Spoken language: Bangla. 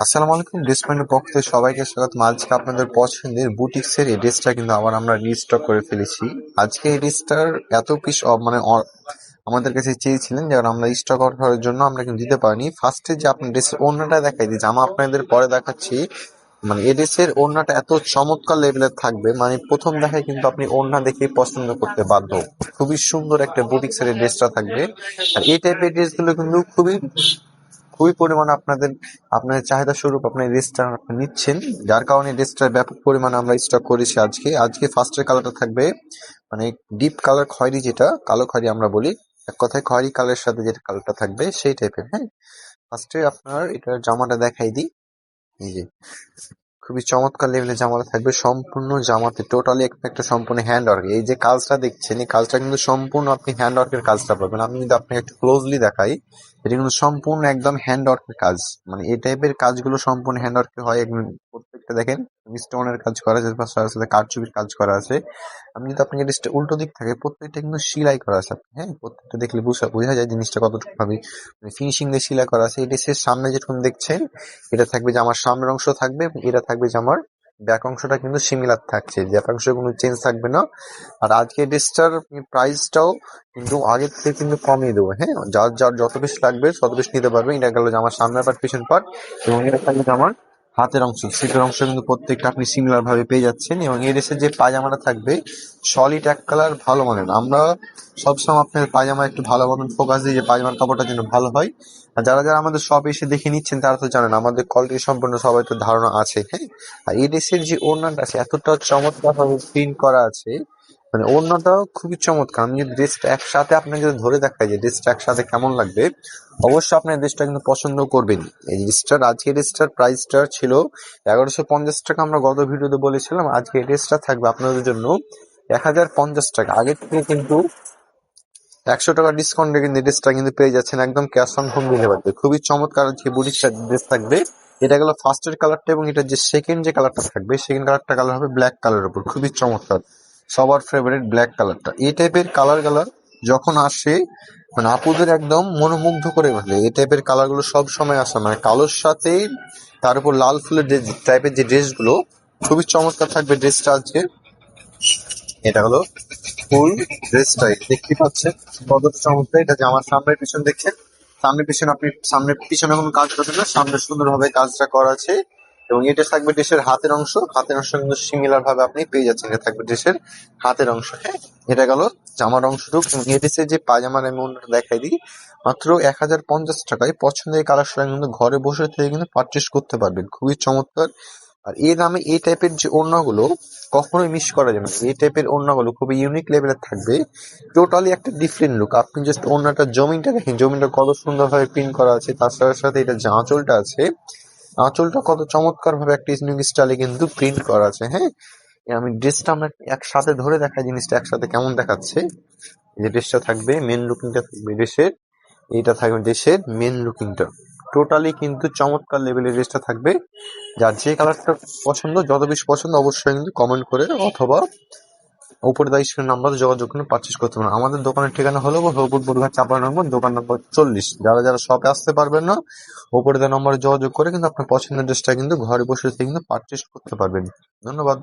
আসসালামু আলাইকুম। ড্রেস পয়েন্টের পক্ষ থেকে সবাইকে স্বাগতম। আজকে আপনাদের পছন্দের বুটিক্সের এই ড্রেসটা কিন্তু আবার আমরা রিস্টক করে ফেলেছি। আজকে এই ড্রেসটার এত পিস আমাদের কাছে চেয়েছিলেন, যেমন আমরা স্টক করার জন্য আমরা কিন্তু দিতে পারিনি। ফার্স্টে যে আপনার ড্রেসের ওড়নাটা দেখাই দিই, জামা আপনাদের পরে দেখাচ্ছি। মানে এই ড্রেসের ওড়নাটা এত চমৎকার লেভেলের থাকবে, মানে প্রথম দেখায় কিন্তু আপনি ওড়না দেখেই পছন্দ করতে বাধ্য। খুবই সুন্দর একটা বুটিক্সের এই ড্রেসটা থাকবে। আর এই টাইপের ড্রেসগুলো কিন্তু খুবই খুবই পরিমাণে আপনাদের চাহিদা স্বরূপ আপনি এই ড্রেসটা নিচ্ছেন, যার কারণে ড্রেসটার ব্যাপক পরিমাণে আমরা স্টক করেছি। আজকে ফার্স্টের কালারটা থাকবে মানে ডিপ কালার খয়েরি, যেটা কালো খয়েরি আমরা বলি, এক কথায় খয়েরি কালারের সাথে যেটা কালারটা থাকবে সেই টাইপের। হ্যাঁ, ফার্স্টে আপনার এটার জামাটা দেখাই দিই। এই যে খুবই চমৎকার লেভেলের জামাটা থাকবে, সম্পূর্ণ জামাতে টোটালি একটা সম্পূর্ণ হ্যান্ড ওয়ার্ক। এই যে কাজটা দেখছেন, এই কাজটা কিন্তু সম্পূর্ণ আপনি হ্যান্ড ওয়ার্কের কাজটা পাবেন। আমি যদি আপনাকে একটু ক্লোজলি দেখাই, এটা কিন্তু সম্পূর্ণ একদম হ্যান্ড ওয়ার্কের কাজ। মানে এই টাইপের কাজগুলো সম্পূর্ণ হ্যান্ড ওয়ার্কের হয়। প্রত্যেকটা দেখেন স্টোনের কাজ করা আছে, সাথে কারচুপির কাজ করা আছে। আমি যদি আপনাকে জিনিসটা উল্টো দিক থাকে, প্রত্যেকটা কিন্তু সেলাই করা আছে। হ্যাঁ, প্রত্যেকটা দেখলে বোঝা যায় জিনিসটা কতটুকু ভাবে ফিনিশিং দিয়ে সেলাই করা আছে। এই ড্রেসের সামনে যেরকম দেখছেন, এটা থাকবে জামার সামনের অংশ থাকবে, এবং এটা থাকবে জামার ব্যাক অংশটা কিন্তু সিমিলার থাকছে, ব্যাক অংশ কোনো চেঞ্জ থাকবে না। আর আজকে ড্রেসটার প্রাইসটাও কিন্তু আগের থেকে কিন্তু কমিয়ে দেবো। হ্যাঁ, যার যার যত বেশি লাগবে তত বেশি নিতে পারবে। এটা গেল জামার সামনের পার্ট, পিছন পার্ট, এবং এটা থাকবে জামার হাতের অংশ, সিটের অংশ কিন্তু প্রত্যেকটা আপনি সিমিলার ভাবে পেয়ে যাচ্ছেন। এবং এই ড্রেসের যে পায়জামাটা থাকবে সলিড এক কালার ভালো মানের। আমরা সবসময় আপনার পায়জামা একটু ভালো মতন ফোকাস দিই যে পায়জামার কাপড়টা যেন ভালো হয়। আর যারা যারা আমাদের শপ এসে দেখে নিচ্ছেন তারা তো জানেন আমাদের কোয়ালিটি সম্পূর্ণ সবাই তো ধারণা আছে। হ্যাঁ, আর এই ড্রেসের যে ওড়নাটা আছে এতটা চমৎকার ভাবে প্রিন্ট করা আছে, মানে ওড়নাটাও খুবই চমৎকার। আমি যদি ড্রেসটা একসাথে আপনাকে যদি ধরে দেখাই যে ড্রেসটা একসাথে কেমন লাগবে, অবশ্যই আপনার ড্রেসটা কিন্তু পছন্দ করবেন। এই ড্রেসটার আজকে ড্রেসটার প্রাইসটা ছিল 1150 টাকা, আমরা গত ভিডিওতে বলেছিলাম। আজকে এই ড্রেসটা থাকবে আপনাদের জন্য 1050 টাকা। আগের থেকে কিন্তু 100 টাকা ডিসকাউন্টে কিন্তু ড্রেসটা কিন্তু পেয়ে যাচ্ছেন একদম ক্যাশ অন হোম ডেলিভারিতে। খুবই চমৎকার যে বুটিক্সটা ড্রেস থাকবে। এটা গেল ফার্স্টের কালারটা, এবং এটা যে সেকেন্ড যে কালারটা থাকবে, সেকেন্ড কালারটা কালার হবে ব্ল্যাক কালারের উপর, খুবই চমৎকার, সবার ফেভারিট ব্ল্যাক কালারটা। এই টাইপের কালার যখন আসে, মানে আপুদের একদম মনোমুগ্ধ করে ফেলে। এই টাইপের কালার গুলো সব সময় আসে, মানে কালোর সাথে তার উপর লাল ফুলের টাইপের যে ড্রেসগুলো, খুবই চমৎকার থাকবে ড্রেসটা আজকে। এটা হলো ফুল ড্রেসটাই, দেখতে পাচ্ছেন কতটা চমৎকার। এটা জামার সামনের পিছন দেখছেন, সামনে পিছনে আপনি সামনে পিছনে কোনো কাজ করবেন না, সামনে সুন্দরভাবে কাজটা করা আছে। এবং এটা থাকবে ড্রেসের হাতের অংশ, হাতের অংশ কিন্তু সিমিলার ভাবে আপনি পেয়ে যাচ্ছেন। এটা থাকবে ড্রেসের হাতের অংশ। হ্যাঁ, এটা গেল জামার অংশটুক। এবং এই ড্রেসের যে পায়জামার আমি অন্যটা দেখাই দিই, মাত্র 1050 টাকায় পছন্দের কালারটা কিন্তু ঘরে বসে থেকে কিন্তু পারচেস করতে পারবেন, খুবই চমৎকার। আর এই দামে এই টাইপের যে ওড়নাগুলো কখনোই মিস করা যাবে না। এই টাইপের ওড়নাগুলো খুবই ইউনিক লেভেলের থাকবে, টোটালি একটা ডিফারেন্ট লুক। আপনি জাস্ট ওড়নাটা জমিনটা দেখেন, জমিনটা কত সুন্দরভাবে প্রিন্ট করা আছে। তার সাথে সাথে এটা যে আঁচলটা আছে, আঁচলটা কত চমৎকার ভাবে একটা ইউনিক স্টাইলে কিন্তু প্রিন্ট করা আছে। হ্যাঁ, আমি ড্রেসটা আমরা একসাথে ধরে দেখা জিনিসটা একসাথে কেমন দেখাচ্ছে। এই যে ড্রেসটা থাকবে, মেন লুকিংটা থাকবে ড্রেসের, এইটা থাকবে দেশের মেন লুকিংটা। টোটালি কিন্তু চমৎকার লেভেলের ড্রেসটা থাকবে। যার যে কালারটা পছন্দ, যত বেশি পছন্দ, অবশ্যই কিন্তু কমেন্ট করে অথবা উপরে দেওয়া স্ক্রিন নাম্বার যোগাযোগ করে পারচেস করতে পারেন। আমাদের দোকানের ঠিকানা হলো হবিবপুর বুধবার 54 নম্বর, দোকান নম্বর 40। যারা যারা শপে আসতে পারবেন না, উপরে দেওয়া নম্বরে যোগাযোগ করে কিন্তু আপনার পছন্দের ড্রেসটা কিন্তু ঘরে বসে থেকে কিন্তু পারচেস করতে পারবেন। ধন্যবাদ।